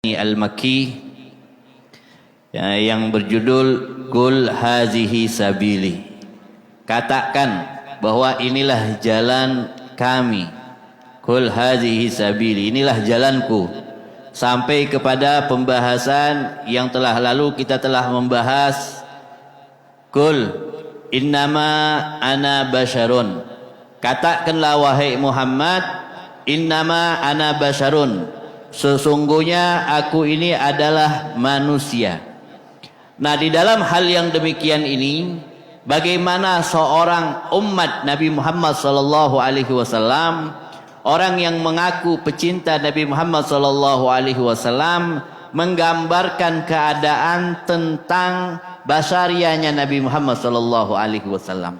Al-Makki yang berjudul Qul hazihi sabili. Katakan bahwa inilah jalan kami. Qul hazihi sabili, inilah jalanku. Sampai kepada pembahasan yang telah lalu kita telah membahas Qul innama ana basyarun. Katakanlah wahai Muhammad, innama ana basyarun, sesungguhnya aku ini adalah manusia. Nah, di dalam hal yang demikian ini, bagaimana seorang umat Nabi Muhammad SAW, orang yang mengaku pecinta Nabi Muhammad SAW, menggambarkan keadaan tentang basariahnya Nabi Muhammad SAW.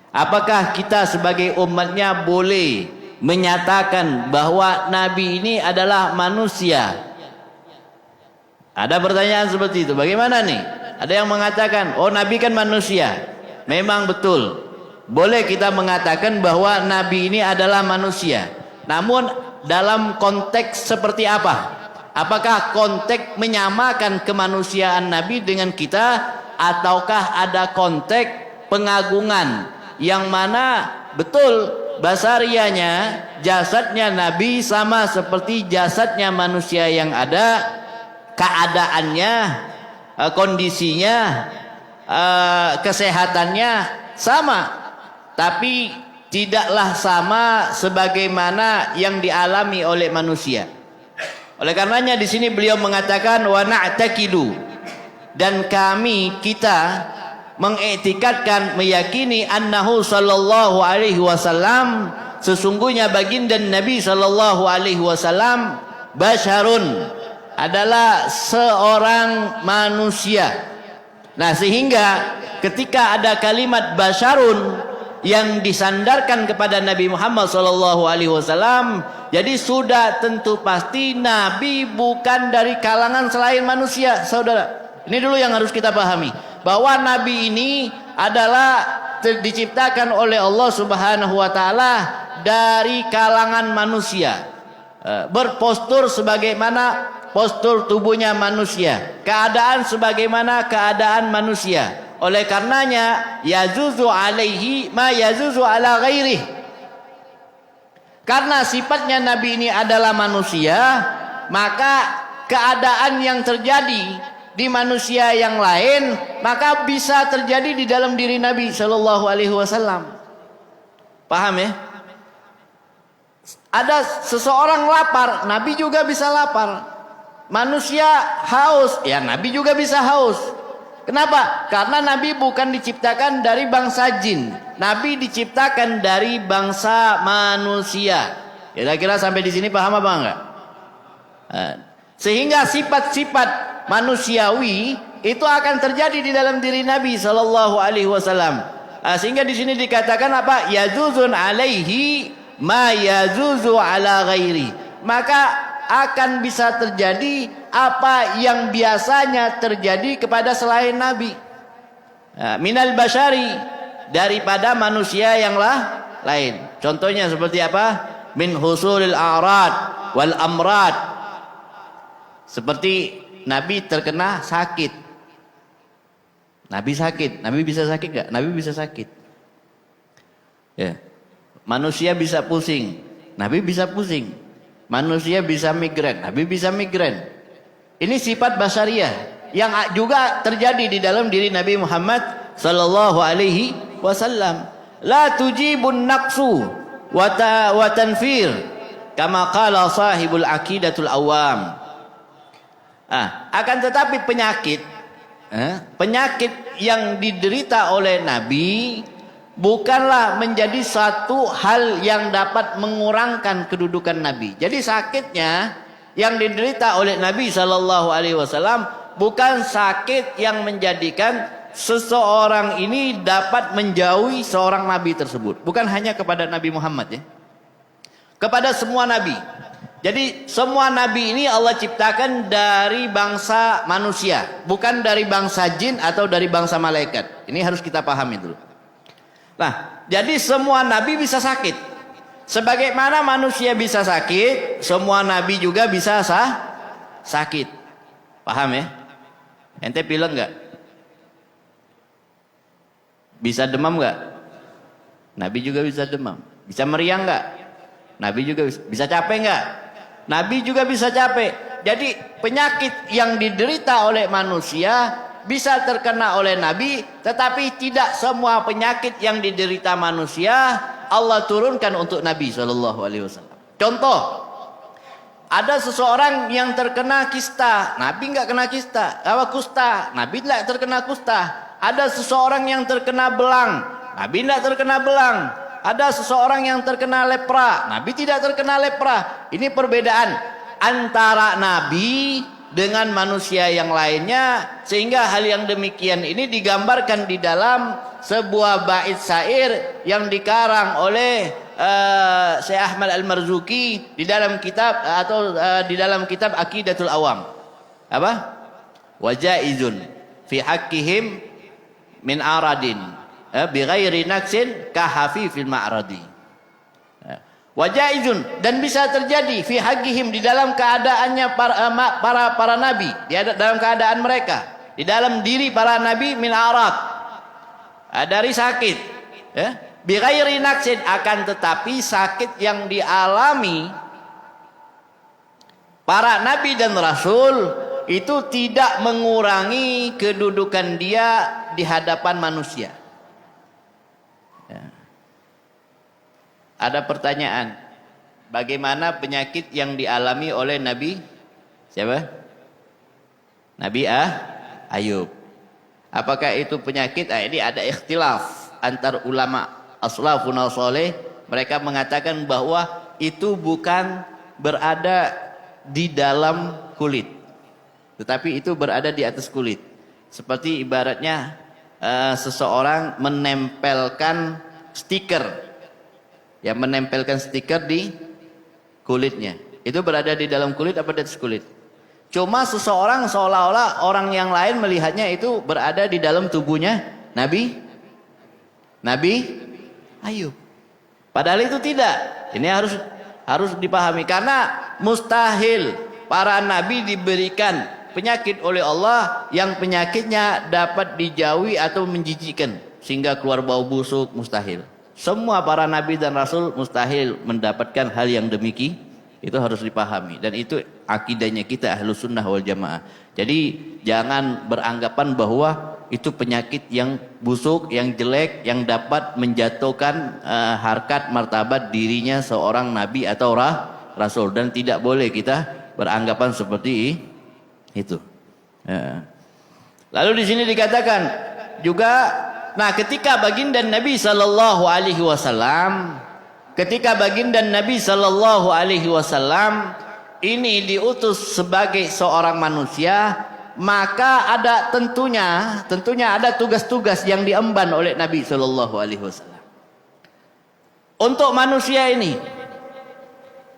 Apakah kita sebagai umatnya boleh menyatakan bahwa Nabi ini adalah manusia? Ada pertanyaan seperti itu. Bagaimana nih? Ada yang mengatakan, oh Nabi kan manusia. Memang betul. Boleh kita mengatakan bahwa Nabi ini adalah manusia. Namun dalam konteks seperti apa? Apakah konteks menyamakan kemanusiaan Nabi dengan kita, ataukah ada konteks pengagungan yang mana betul basarianya, jasadnya Nabi sama seperti jasadnya manusia yang ada, keadaannya, kondisinya, kesehatannya sama, tapi tidaklah sama sebagaimana yang dialami oleh manusia. Oleh karenanya di sini beliau mengatakan wa na'taqidu, dan kita mengiktikadkan, meyakini annahu sallallahu alaihi wasallam, sesungguhnya baginda Nabi sallallahu alaihi wasallam basyarun, adalah seorang manusia. Nah, sehingga ketika ada kalimat basyarun yang disandarkan kepada Nabi Muhammad sallallahu alaihi wasallam, jadi sudah tentu pasti Nabi bukan dari kalangan selain manusia, saudara. Ini dulu yang harus kita pahami, bahwa Nabi ini adalah diciptakan oleh Allah Subhanahu wa taala dari kalangan manusia, berpostur sebagaimana postur tubuhnya manusia, keadaan sebagaimana keadaan manusia. Oleh karenanya yazuzu alaihi ma yazuzu ala ghairihi, karena sifatnya Nabi ini adalah manusia, maka keadaan yang terjadi di manusia yang lain maka bisa terjadi di dalam diri Nabi Shallallahu Alaihi Wasallam. Paham ya? Ada seseorang lapar, Nabi juga bisa lapar. Manusia haus, ya Nabi juga bisa haus. Kenapa? Karena Nabi bukan diciptakan dari bangsa jin, Nabi diciptakan dari bangsa manusia. Kira-kira sampai di sini paham apa enggak? Sehingga sifat-sifat manusiawi itu akan terjadi di dalam diri Nabi sallallahu alaihi wasallam. Sehingga di sini dikatakan apa? Yazuzun alaihi ma yazuzu ala ghairi. Maka akan bisa terjadi apa yang biasanya terjadi kepada selain Nabi. Minal basyari, daripada manusia yang lain. Contohnya seperti apa? Min husulil a'rad wal amrad. Seperti Nabi terkena sakit. Nabi sakit. Nabi bisa sakit gak? Nabi bisa sakit. Ya. Manusia bisa pusing. Nabi bisa pusing. Manusia bisa migrain. Nabi bisa migrain. Ini sifat basyariah yang juga terjadi di dalam diri Nabi Muhammad sallallahu alaihi wasallam. La tujibun naqsu wa tanfir kama qala sahibul aqidatul awam. Akan tetapi penyakit yang diderita oleh Nabi bukanlah menjadi satu hal yang dapat mengurangkan kedudukan Nabi. Jadi sakitnya yang diderita oleh Nabi Shallallahu Alaihi Wasallam bukan sakit yang menjadikan seseorang ini dapat menjauhi seorang Nabi tersebut. Bukan hanya kepada Nabi Muhammad ya, kepada semua Nabi. Jadi semua Nabi ini Allah ciptakan dari bangsa manusia, bukan dari bangsa jin atau dari bangsa malaikat. Ini harus kita pahami dulu. Nah, jadi semua Nabi bisa sakit. Sebagaimana manusia bisa sakit, semua Nabi juga bisa sakit. Paham ya? Ente pilek nggak? Bisa demam nggak? Nabi juga bisa demam. Bisa meriang nggak? Nabi juga bisa capek nggak? Nabi juga bisa capek. Jadi penyakit yang diderita oleh manusia bisa terkena oleh Nabi, tetapi tidak semua penyakit yang diderita manusia Allah turunkan untuk Nabi SAW. Contoh, ada seseorang yang terkena kista, Nabi nggak kena kista. Kusta, Nabi tidak terkena kusta. Ada seseorang yang terkena belang, Nabi tidak terkena belang. Ada seseorang yang terkena lepra, Nabi tidak terkena lepra. Ini perbedaan antara Nabi dengan manusia yang lainnya, sehingga hal yang demikian ini digambarkan di dalam sebuah bait syair yang dikarang oleh Syekh Ahmad Al-Marzuki di dalam kitab di dalam kitab Aqidatul Awam. Apa? Wajaizun fi haqqihim min aradin bi ghairi naksin ka hafifil ma'radi. Wajaizun, dan bisa terjadi fi haqqihim di dalam keadaannya para nabi, dalam keadaan mereka, di dalam diri para nabi min arad, dari sakit, ya. Bi ghairi naksin, akan tetapi sakit yang dialami para nabi dan rasul itu tidak mengurangi kedudukan dia di hadapan manusia. Ya. Ada pertanyaan, bagaimana penyakit yang dialami oleh Nabi siapa? Nabi Ayub. Apakah itu penyakit? Ini ada ikhtilaf antar ulama as-salafun saleh. Mereka mengatakan bahwa itu bukan berada di dalam kulit, tetapi itu berada di atas kulit. Seperti ibaratnya seseorang menempelkan stiker. Yang menempelkan stiker di kulitnya, itu berada di dalam kulit apa di atas kulit? Cuma seseorang seolah-olah orang yang lain melihatnya itu berada di dalam tubuhnya Nabi Ayub. Padahal itu tidak. Ini harus dipahami, karena mustahil para nabi diberikan penyakit oleh Allah yang penyakitnya dapat dijauhi atau menjijikkan sehingga keluar bau busuk, mustahil. Semua para nabi dan rasul mustahil mendapatkan hal yang demikian. Itu harus dipahami, dan itu akidahnya kita Ahlus Sunnah wal Jamaah. Jadi jangan beranggapan bahwa itu penyakit yang busuk, yang jelek, yang dapat menjatuhkan harkat martabat dirinya seorang nabi atau rasul, dan tidak boleh kita beranggapan seperti itu. Lalu di sini dikatakan juga, nah ketika baginda Nabi sallallahu alaihi wasallam, ini diutus sebagai seorang manusia, maka ada tentunya ada tugas-tugas yang diemban oleh Nabi sallallahu alaihi wasallam untuk manusia ini.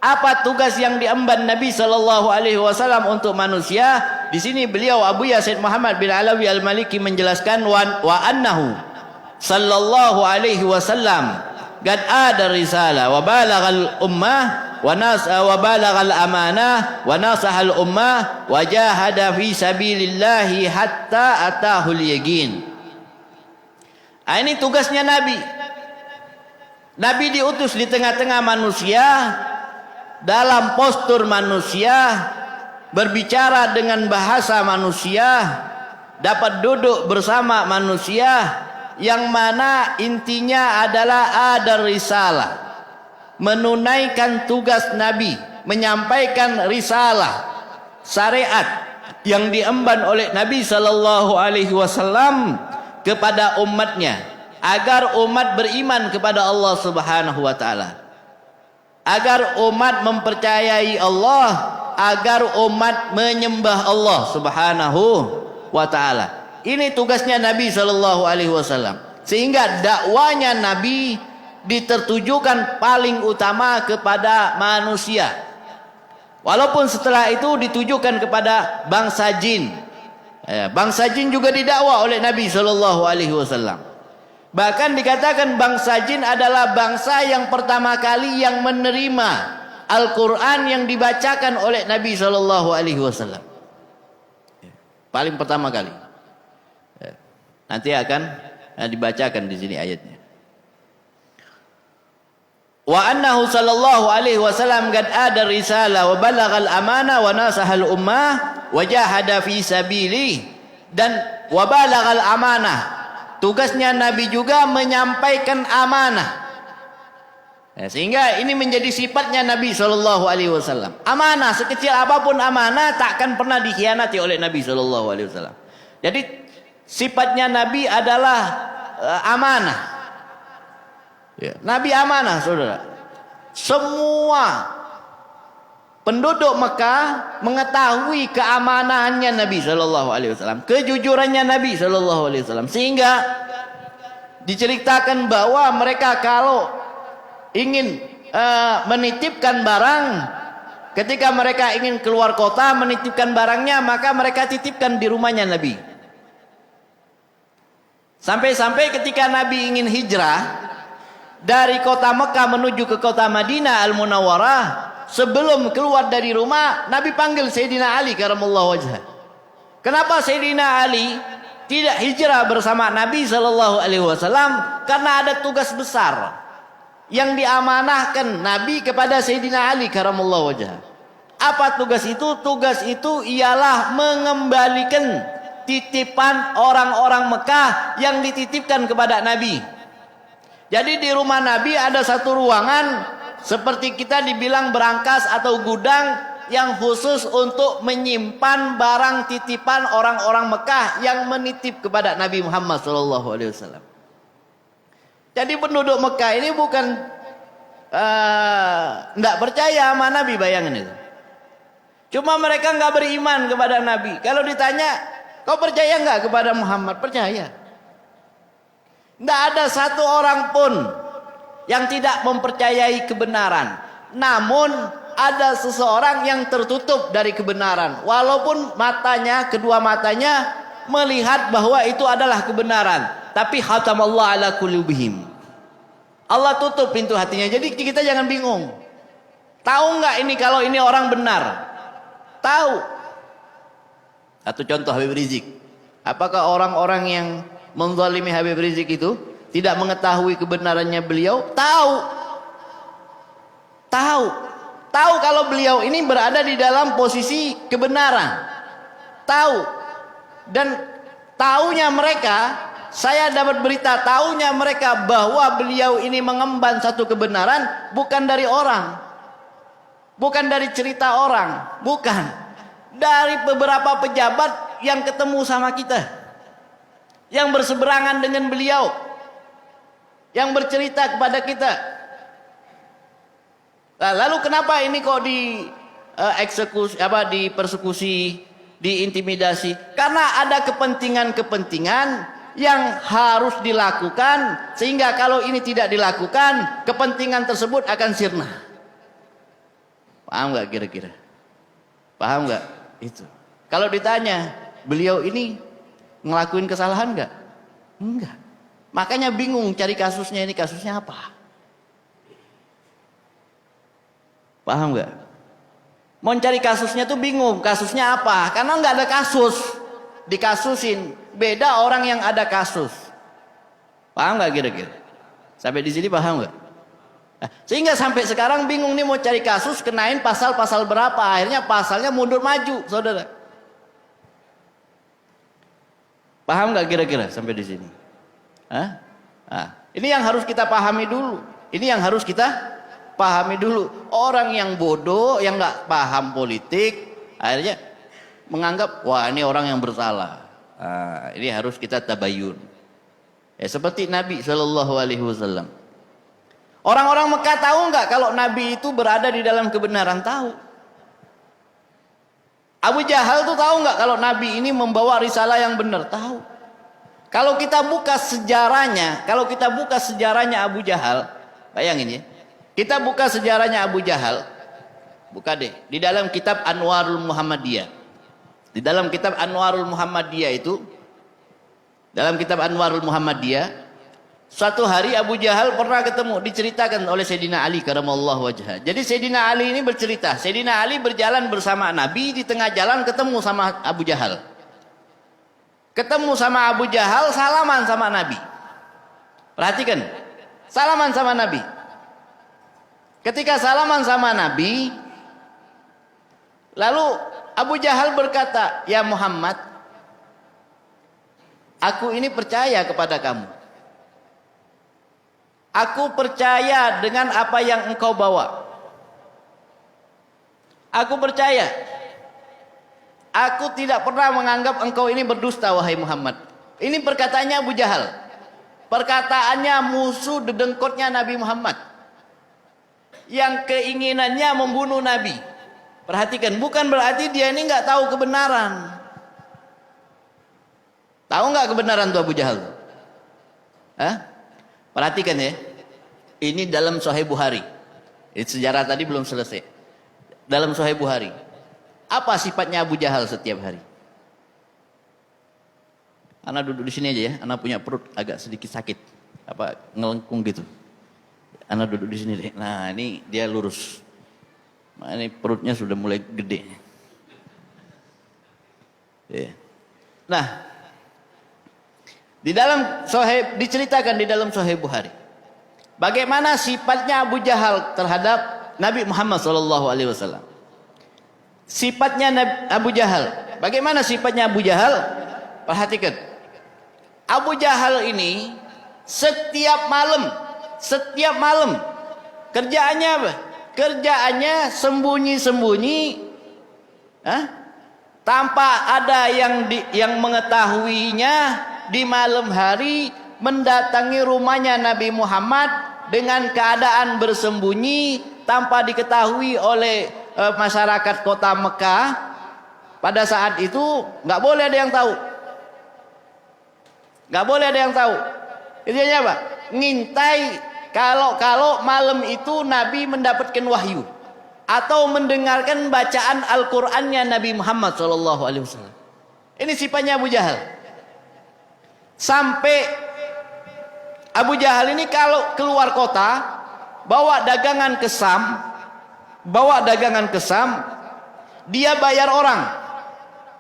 Apa tugas yang diemban Nabi sallallahu alaihi wasallam untuk manusia? Di sini beliau Abu Yasid Muhammad bin Alawi Al-Maliki menjelaskan wa annahu sallallahu alaihi wasallam qad ada risalah wa balagal ummah wa balagal amanah wa nasahal ummah wa jahada fi sabilillahi hatta atahul yaqin. Ini tugasnya Nabi. Nabi diutus di tengah-tengah manusia, dalam postur manusia, berbicara dengan bahasa manusia, dapat duduk bersama manusia, yang mana intinya adalah ada risalah, menunaikan tugas Nabi, menyampaikan risalah, syariat yang diemban oleh Nabi sallallahu alaihi wasallam kepada umatnya, agar umat beriman kepada Allah Subhanahu wa taala, agar umat mempercayai Allah, agar umat menyembah Allah Subhanahu wa taala. Ini tugasnya Nabi sallallahu alaihi wasallam. Sehingga dakwanya Nabi ditertujukan paling utama kepada manusia. Walaupun setelah itu ditujukan kepada bangsa jin. Bangsa jin juga didakwa oleh Nabi sallallahu alaihi wasallam. Bahkan dikatakan bangsa jin adalah bangsa yang pertama kali yang menerima Al-Quran yang dibacakan oleh Nabi Shallallahu Alaihi Wasallam. Paling pertama kali. Nanti akan dibacakan di sini ayatnya. Wa annahu sallallahu alaihi wasallam qad ada risalah wa balagal amanah wa nasahal ummah wa jahada fi sabili, dan wa balagal amanah, tugasnya Nabi juga menyampaikan amanah. Sehingga ini menjadi sifatnya Nabi sallallahu alaihi wasallam. Amanah, sekecil apapun amanah takkan pernah dikhianati oleh Nabi sallallahu alaihi wasallam. Jadi sifatnya Nabi adalah amanah. Ya. Nabi amanah, saudara. Semua penduduk Mekah mengetahui keamanahannya Nabi Shallallahu Alaihi Wasallam, kejujurannya Nabi Shallallahu Alaihi Wasallam, sehingga diceritakan bahwa mereka kalau ingin menitipkan barang, ketika mereka ingin keluar kota menitipkan barangnya, maka mereka titipkan di rumahnya Nabi. Sampai-sampai ketika Nabi ingin hijrah dari kota Mekah menuju ke kota Madinah Al-Munawwarah, sebelum keluar dari rumah, Nabi panggil Sayyidina Ali karamallahu wajhah. Kenapa Sayyidina Ali tidak hijrah bersama Nabi sallallahu alaihi wasallam? Karena ada tugas besar yang diamanahkan Nabi kepada Sayyidina Ali karamallahu wajhah. Apa tugas itu? Tugas itu ialah mengembalikan titipan orang-orang Mekah yang dititipkan kepada Nabi. Jadi di rumah Nabi ada satu ruangan seperti kita dibilang berangkas atau gudang yang khusus untuk menyimpan barang titipan orang-orang Mekah yang menitip kepada Nabi Muhammad SAW. Jadi penduduk Mekah ini bukan tidak percaya sama Nabi, bayangin itu. Cuma mereka nggak beriman kepada Nabi. Kalau ditanya, kau percaya nggak kepada Muhammad? Percaya. Tidak ada satu orang pun yang tidak mempercayai kebenaran. Namun ada seseorang yang tertutup dari kebenaran. Walaupun matanya, kedua matanya melihat bahwa itu adalah kebenaran. Tapi khatamallahu ala qulubihim. Allah tutup pintu hatinya. Jadi kita jangan bingung. Tahu nggak ini kalau ini orang benar? Tahu. Satu contoh Habib Rizik. Apakah orang-orang yang menzalimi Habib Rizik itu tidak mengetahui kebenarannya beliau? Tahu. Tahu kalau beliau ini berada di dalam posisi kebenaran. Tahu. Dan tahunya mereka, saya dapat berita tahunya mereka bahwa beliau ini mengemban satu kebenaran bukan dari orang. Bukan dari cerita orang, bukan. Dari beberapa pejabat yang ketemu sama kita, yang berseberangan dengan beliau, yang bercerita kepada kita. Nah, lalu kenapa ini kok dipersekusi, diintimidasi? Karena ada kepentingan-kepentingan yang harus dilakukan, sehingga kalau ini tidak dilakukan, kepentingan tersebut akan sirna. Paham nggak kira-kira? Paham nggak itu? Kalau ditanya, beliau ini ngelakuin kesalahan enggak? Enggak. Makanya bingung cari kasusnya, ini kasusnya apa? Paham enggak? Mau cari kasusnya tuh bingung, kasusnya apa? Karena enggak ada kasus. Dikasusin. Beda orang yang ada kasus. Paham enggak kira-kira? Sampai di sini paham enggak? Nah, sehingga sampai sekarang bingung nih mau cari kasus, kenain pasal-pasal berapa? Akhirnya pasalnya mundur maju, saudara. Paham nggak kira-kira sampai di sini? Ini yang harus kita pahami dulu. Ini yang harus kita pahami dulu. Orang yang bodoh, yang nggak paham politik, akhirnya menganggap wah ini orang yang bersalah. Ini harus kita tabayun. Ya, seperti Nabi Shallallahu Alaihi Wasallam. Orang-orang Mekah tahu nggak kalau Nabi itu berada di dalam kebenaran? Tahu. Abu Jahal tuh tahu nggak kalau Nabi ini membawa risalah yang benar? Tahu. Kalau kita buka sejarahnya, Abu Jahal, bayangin ya, kita buka sejarahnya Abu Jahal, buka deh di dalam kitab Anwarul Muhammadiyah. Di dalam kitab Anwarul Muhammadiyah itu, dalam kitab Anwarul Muhammadiyah, Suatu hari Abu Jahal pernah ketemu, diceritakan oleh Sayyidina Ali karamallahu wajhah. Jadi Sayyidina Ali ini bercerita, Sayyidina Ali berjalan bersama Nabi, di tengah jalan ketemu sama Abu Jahal. Ketemu sama Abu Jahal, salaman sama Nabi. Perhatikan, salaman sama Nabi. Ketika salaman sama Nabi, lalu Abu Jahal berkata, "Ya Muhammad, aku ini percaya kepada kamu. Aku percaya dengan apa yang engkau bawa. Aku percaya. Aku tidak pernah menganggap engkau ini berdusta, wahai Muhammad." Ini perkataannya Abu Jahal. Perkataannya musuh dedengkotnya Nabi Muhammad, yang keinginannya membunuh Nabi. Perhatikan, bukan berarti dia ini nggak tahu kebenaran. Tahu nggak kebenaran tuh Abu Jahal? Hah? Perhatikan ya. Ini dalam Sahih Bukhari. Sejarah tadi belum selesai. Dalam Sahih Bukhari. Apa sifatnya Abu Jahal setiap hari? Anak duduk di sini aja ya. Anak punya perut agak sedikit sakit. Apa ngelengkung gitu. Anak duduk di sini deh. Nah, ini dia lurus. Nah, ini perutnya sudah mulai gede. Ya. Nah, di dalam Sahih diceritakan di dalam Sahih Bukhari, bagaimana sifatnya Abu Jahal terhadap Nabi Muhammad SAW. Sifatnya Abu Jahal. Bagaimana sifatnya Abu Jahal? Perhatikan. Abu Jahal ini setiap malam kerjaannya apa? Kerjaannya sembunyi-sembunyi, tanpa ada yang mengetahuinya, di malam hari mendatangi rumahnya Nabi Muhammad dengan keadaan bersembunyi tanpa diketahui oleh masyarakat kota Mekah. Pada saat itu nggak boleh ada yang tahu, nggak boleh ada yang tahu. Intinya apa? Ngintai kalau malam itu Nabi mendapatkan wahyu atau mendengarkan bacaan Al-Qur'annya Nabi Muhammad SAW. Ini sifatnya Abu Jahal. Sampai Abu Jahal ini kalau keluar kota bawa dagangan ke Sam, dia bayar orang.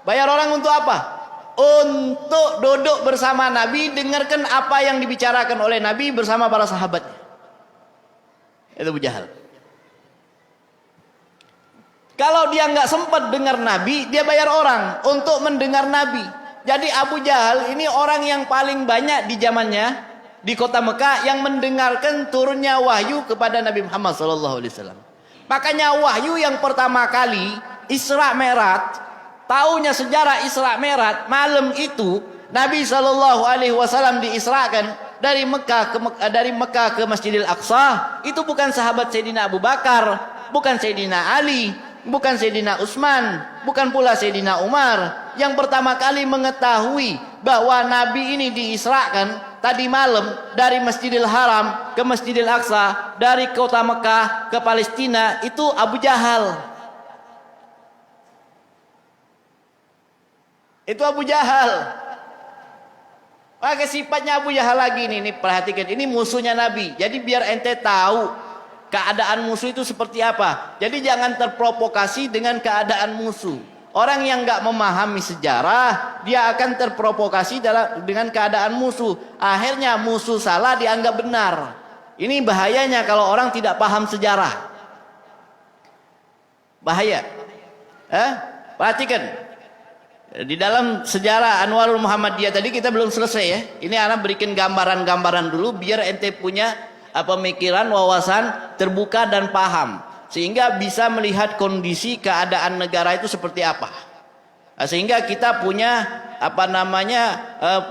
Bayar orang untuk apa? Untuk duduk bersama Nabi, dengarkan apa yang dibicarakan oleh Nabi bersama para sahabatnya. Itu Abu Jahal. Kalau dia nggak sempat dengar Nabi, dia bayar orang untuk mendengar Nabi. Jadi Abu Jahal ini orang yang paling banyak di zamannya di kota Mekah yang mendengarkan turunnya wahyu kepada Nabi Muhammad SAW. Makanya wahyu yang pertama kali Isra Mi'raj, tahunya sejarah Isra Mi'raj, malam itu Nabi SAW diisrakan dari Mekah ke Masjidil Aqsa. Itu bukan sahabat Sayyidina Abu Bakar, bukan Sayyidina Ali, bukan Sayyidina Utsman, bukan pula Sayyidina Umar. Yang pertama kali mengetahui bahwa Nabi ini diisrakan tadi malam dari Masjidil Haram ke Masjidil Aqsa, dari kota Mekah ke Palestina, itu Abu Jahal. Itu Abu Jahal. Maka sifatnya Abu Jahal lagi ini perhatikan, ini musuhnya Nabi. Jadi biar ente tahu keadaan musuh itu seperti apa. Jadi jangan terprovokasi dengan keadaan musuh. Orang yang nggak memahami sejarah, dia akan terprovokasi dengan keadaan musuh. Akhirnya musuh salah dianggap benar. Ini bahayanya kalau orang tidak paham sejarah. Bahaya. Perhatikan. Di dalam sejarah Anwarul Muhammadiyah tadi kita belum selesai ya. Ini anak berikan gambaran-gambaran dulu biar ente punya pemikiran, wawasan terbuka dan paham, sehingga bisa melihat kondisi keadaan negara itu seperti apa. Sehingga kita punya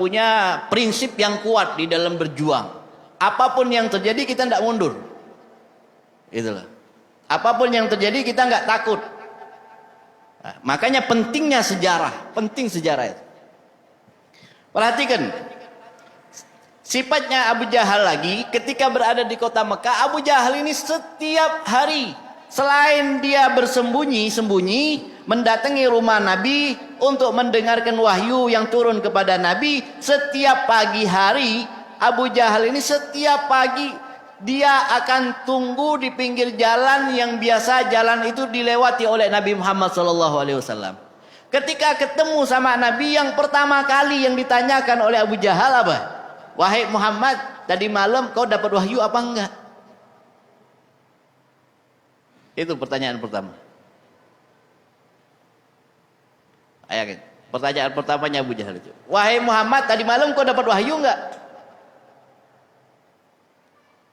punya prinsip yang kuat di dalam berjuang. Apapun yang terjadi kita tidak mundur. Itulah. Apapun yang terjadi kita nggak takut. Nah, makanya pentingnya sejarah, penting sejarah itu. Perhatikan sifatnya Abu Jahal lagi ketika berada di kota Mekah. Abu Jahal ini setiap hari selain dia bersembunyi-sembunyi mendatangi rumah Nabi untuk mendengarkan wahyu yang turun kepada Nabi, setiap pagi hari Abu Jahal ini setiap pagi dia akan tunggu di pinggir jalan yang biasa jalan itu dilewati oleh Nabi Muhammad SAW. Ketika ketemu sama Nabi, yang pertama kali yang ditanyakan oleh Abu Jahal apa? Wahai Muhammad, tadi malam kau dapat wahyu apa enggak? Itu pertanyaan pertama. Ayo, pertanyaan pertamanya Abu Jahal itu. Wahai Muhammad, tadi malam kau dapat wahyu enggak?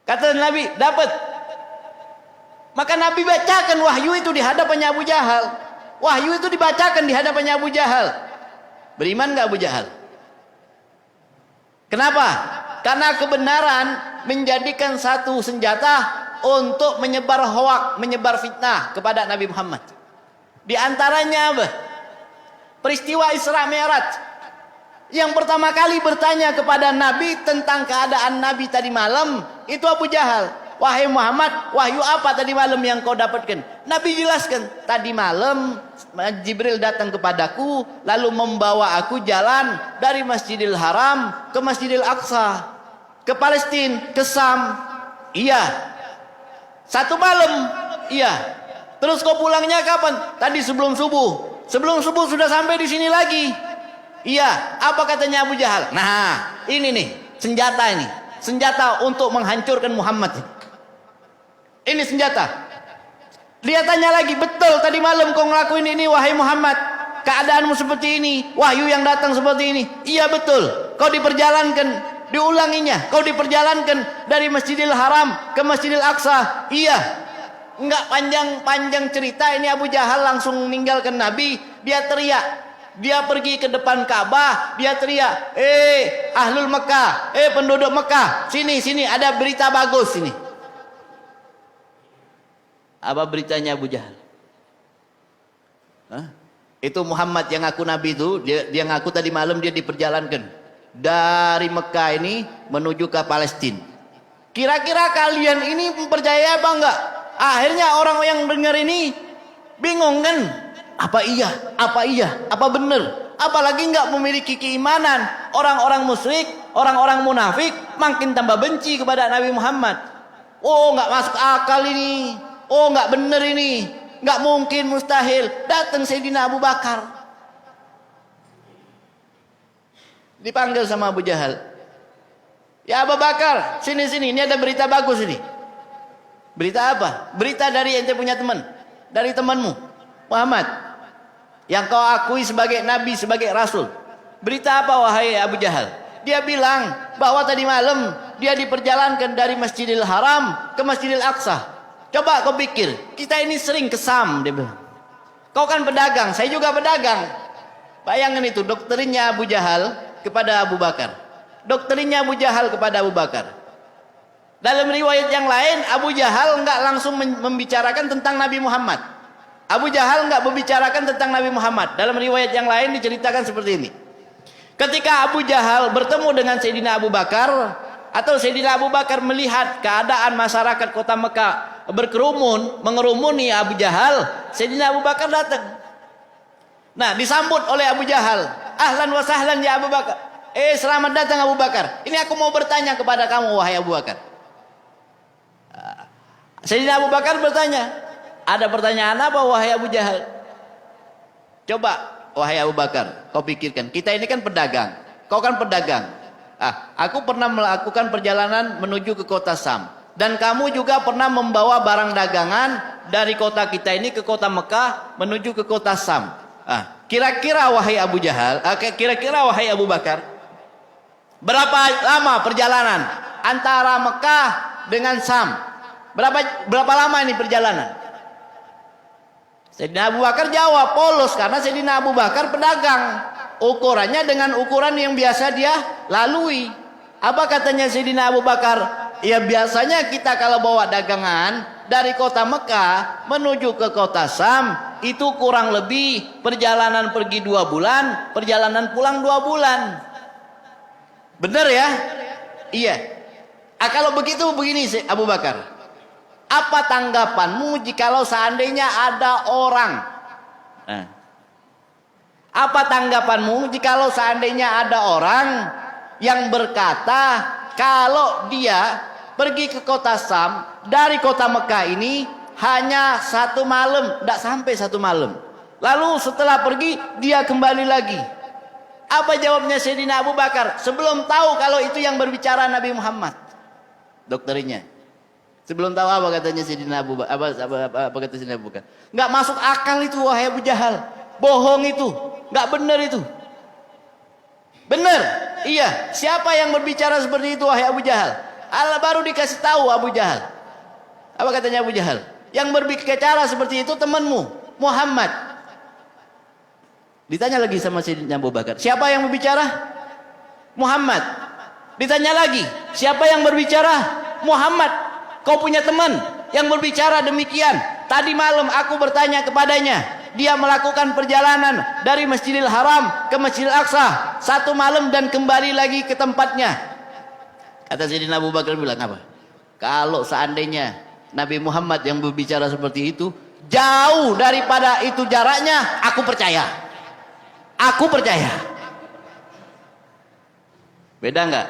Kata Nabi, dapat. Maka Nabi bacakan wahyu itu di hadapannya Abu Jahal. Wahyu itu dibacakan di hadapannya Abu Jahal. Beriman enggak Abu Jahal? Kenapa? Karena kebenaran menjadikan satu senjata untuk menyebar hoak, menyebar fitnah kepada Nabi Muhammad. Di antaranya apa? Peristiwa Isra Mi'raj. Yang pertama kali bertanya kepada Nabi tentang keadaan Nabi tadi malam, itu Abu Jahal. Wahai Muhammad, wahyu apa tadi malam yang kau dapatkan? Nabi jelaskan, tadi malam Jibril datang kepadaku, lalu membawa aku jalan dari Masjidil Haram ke Masjidil Aqsa, ke Palestina, ke Sam. Iya. Satu malam. Iya. Terus kau pulangnya kapan? Tadi sebelum subuh. Sebelum subuh sudah sampai di sini lagi. Iya. Apa katanya Abu Jahal? Nah, ini nih senjata ini. Senjata untuk menghancurkan Muhammad. Ini senjata. Dia tanya lagi, betul tadi malam kau ngelakuin ini wahai Muhammad? Keadaanmu seperti ini, wahyu yang datang seperti ini. Iya betul. Kau diperjalankan, diulanginya. Kau diperjalankan dari Masjidil Haram ke Masjidil Aqsa. Iya. Enggak panjang-panjang cerita, ini Abu Jahal langsung meninggalkan Nabi. Dia teriak. Dia pergi ke depan Ka'bah, dia teriak, Ahlul Mekah, penduduk Mekah, sini ada berita bagus sini. Apa beritanya Abu Jahal? Hah? Itu Muhammad yang ngaku Nabi itu, dia ngaku tadi malam dia diperjalankan dari Mekah ini menuju ke Palestina. Kira-kira kalian ini percaya apa enggak? Akhirnya orang yang dengar ini bingung kan? Apa iya? Apa benar? Apalagi enggak memiliki keimanan. Orang-orang musyrik, orang-orang munafik makin tambah benci kepada Nabi Muhammad. Oh, enggak masuk akal ini. Oh, enggak benar ini. Enggak mungkin, mustahil. Datang Sayyidina Abu Bakar. Dipanggil sama Abu Jahal. Ya Abu Bakar, sini. Ini ada berita bagus ini. Berita apa? Berita dari ente punya teman. Dari temanmu, Muhammad. Yang kau akui sebagai Nabi, sebagai Rasul. Berita apa wahai Abu Jahal? Dia bilang bahwa tadi malam dia diperjalankan dari Masjidil Haram ke Masjidil Aqsa. Coba kau pikir, kita ini sering ke Sam, dia bilang. Kau kan pedagang, saya juga pedagang. Bayangkan itu doktrinnya Abu Jahal kepada Abu Bakar. Doktrinnya Abu Jahal kepada Abu Bakar. Dalam riwayat yang lain, Abu Jahal enggak langsung membicarakan tentang Nabi Muhammad. Abu Jahal enggak membicarakan tentang Nabi Muhammad. Dalam riwayat yang lain diceritakan seperti ini. Ketika Abu Jahal bertemu dengan Sayyidina Abu Bakar, atau Sayyidina Abu Bakar melihat keadaan masyarakat kota Mekah berkerumun, mengerumuni Abu Jahal, Sayyidina Abu Bakar datang. Nah, disambut oleh Abu Jahal. Ahlan wa sahlan ya Abu Bakar. Selamat datang Abu Bakar. Ini aku mau bertanya kepada kamu wahai Abu Bakar. Sayyidina Abu Bakar bertanya, ada pertanyaan apa wahai Abu Jahal? Coba wahai Abu Bakar, kau pikirkan. Kita ini kan pedagang. Kau kan pedagang. Aku pernah melakukan perjalanan menuju ke kota Sam. Dan kamu juga pernah membawa barang dagangan dari kota kita ini ke kota Mekah menuju ke kota Sam. Kira-kira wahai Abu Jahal, kira-kira wahai Abu Bakar, berapa lama perjalanan antara Mekah dengan Sam? Berapa lama ini perjalanan? Sayyidina Abu Bakar jawab polos, karena Sayyidina Abu Bakar pedagang. Ukurannya dengan ukuran yang biasa dia lalui. Apa katanya Sayyidina Abu Bakar? Ya biasanya kita kalau bawa dagangan dari kota Mekah menuju ke kota Sam, itu kurang lebih perjalanan pergi 2 bulan, perjalanan pulang 2 bulan. Benar ya? Iya. Kalau begitu begini Abu Bakar, apa tanggapanmu jikalau seandainya ada orang? Apa tanggapanmu jikalau seandainya ada orang yang berkata kalau dia pergi ke kota Sam dari kota Mekah ini hanya 1 malam, tidak sampai 1 malam. Lalu setelah pergi dia kembali lagi. Apa jawabnya Sayyidina Abu Bakar sebelum tahu kalau itu yang berbicara Nabi Muhammad? Dokternya. Sebelum tahu apa katanya Sayyidina Abu Bakar? Apa kata Sayyidina Abu Bakar? Enggak masuk akal itu wahai Abu Jahal. Bohong itu. Enggak benar itu. Benar. Iya. Siapa yang berbicara seperti itu wahai Abu Jahal? Allah baru dikasih tahu Abu Jahal. Apa katanya Abu Jahal? Yang berbicara seperti itu temanmu Muhammad. Ditanya lagi sama Sayyidina Abu Bakar, siapa yang berbicara? Muhammad. Ditanya lagi, siapa yang berbicara? Muhammad. Kau punya teman yang berbicara demikian. Tadi malam aku bertanya kepadanya, dia melakukan perjalanan dari Masjidil Haram ke Masjidil Aqsa 1 malam dan kembali lagi ke tempatnya. Kata Sayyidina Abu Bakar bilang apa? Kalau seandainya Nabi Muhammad yang berbicara seperti itu, jauh daripada itu jaraknya, aku percaya. Aku percaya. Beda enggak?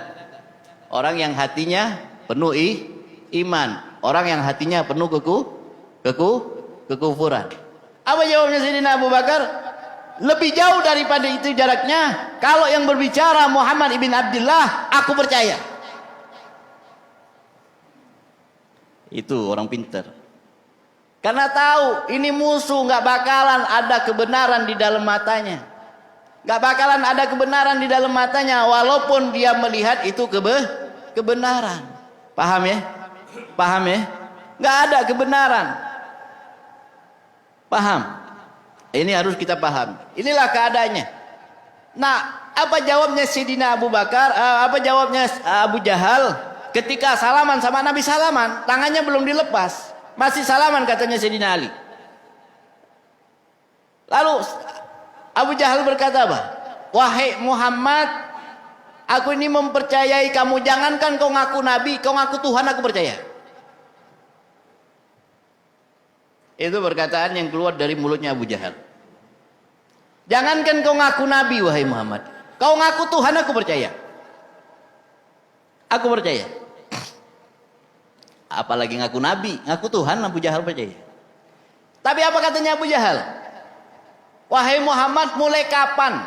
Orang yang hatinya penuh iman, orang yang hatinya penuh kekufuran. Apa jawabnya Sayyidina Abu Bakar? Lebih jauh daripada itu jaraknya. Kalau yang berbicara Muhammad ibn Abdullah, aku percaya. Itu orang pintar. Karena tahu ini musuh, nggak bakalan ada kebenaran di dalam matanya. Nggak bakalan ada kebenaran di dalam matanya, walaupun dia melihat itu kebenaran. Paham ya? Paham ya? Nggak ada kebenaran. Paham? Ini harus kita paham. Inilah keadaannya. Nah, apa jawabnya Sayyidina Abu Bakar? Apa jawabnya Abu Jahal? Ketika salaman sama Nabi, salaman, tangannya belum dilepas, masih salaman katanya Sayyidina Ali. Lalu Abu Jahal berkata apa? Wahai Muhammad, aku ini mempercayai kamu. Jangankan kau ngaku Nabi, kau ngaku Tuhan, aku percaya. Itu perkataan yang keluar dari mulutnya Abu Jahal. Jangankan kau ngaku Nabi wahai Muhammad, kau ngaku Tuhan, aku percaya. Aku percaya. Apalagi ngaku Nabi, ngaku Tuhan, Abu Jahal percaya. Tapi apa katanya Abu Jahal? Wahai Muhammad, mulai kapan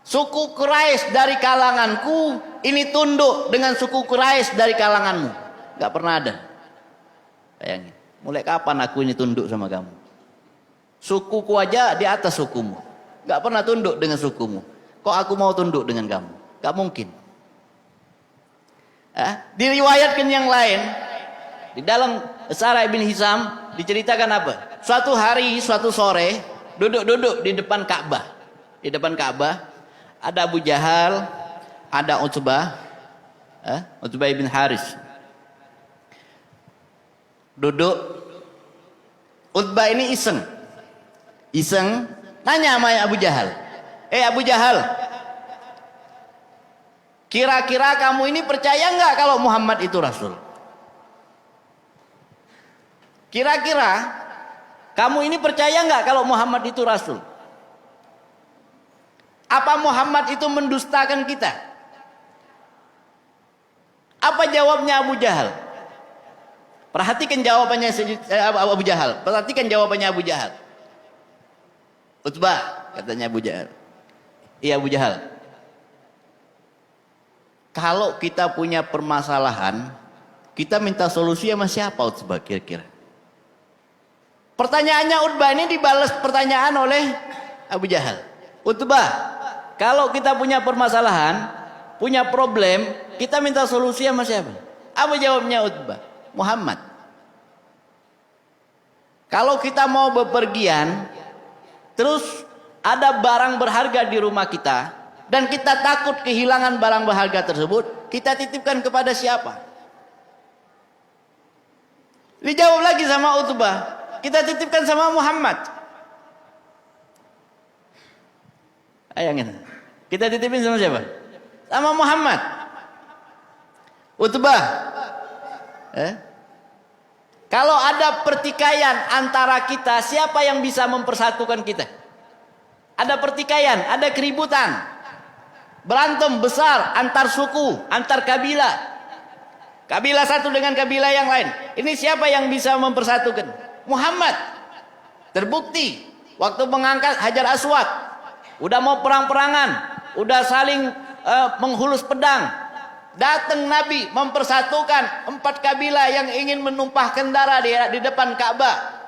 suku Quraisy dari kalanganku ini tunduk dengan suku Quraisy dari kalanganmu? Gak pernah ada. Bayangin, mulai kapan aku ini tunduk sama kamu? Sukuku aja di atas sukumu, gak pernah tunduk dengan sukumu. Kok aku mau tunduk dengan kamu? Gak mungkin. Diriwayatkan yang lain, di dalam Sara Ibn Hisam diceritakan apa? Suatu hari, suatu sore, duduk-duduk di depan Ka'bah. Di depan Ka'bah ada Abu Jahal, ada Utbah, Utbah ibn Haris. Duduk. Utbah ini iseng. Iseng nanya sama Abu Jahal. Abu Jahal, kira-kira kamu ini percaya nggak kalau Muhammad itu Rasul? Kira-kira kamu ini percaya nggak kalau Muhammad itu Rasul? Apa Muhammad itu mendustakan kita? Apa jawabnya Abu Jahal? Perhatikan jawabannya Abu Jahal. Perhatikan jawabannya Abu Jahal. Utbah, katanya Abu Jahal. Iya Abu Jahal. Kalau kita punya permasalahan, kita minta solusi sama siapa Utbah kira-kira? Pertanyaannya Utbah ini dibalas pertanyaan oleh Abu Jahal. Utbah, kalau kita punya permasalahan, punya problem, kita minta solusi sama siapa? Apa jawabnya Utbah? Muhammad. Kalau kita mau bepergian, terus ada barang berharga di rumah kita, dan kita takut kehilangan barang berharga tersebut, kita titipkan kepada siapa? Dijawab lagi sama Utbah, kita titipkan sama Muhammad. Ayangin, kita titipin sama siapa? Sama Muhammad. Utbah, kalau ada pertikaian antara kita, siapa yang bisa mempersatukan kita? Ada pertikaian, ada keributan. Berantem besar antar suku, antar kabilah. Kabilah satu dengan kabilah yang lain. Ini siapa yang bisa mempersatukan? Muhammad. Terbukti waktu mengangkat Hajar Aswad, udah mau perang-perangan, udah saling menghulus pedang. Datang Nabi mempersatukan 4 kabilah yang ingin menumpahkan darah di depan Ka'bah.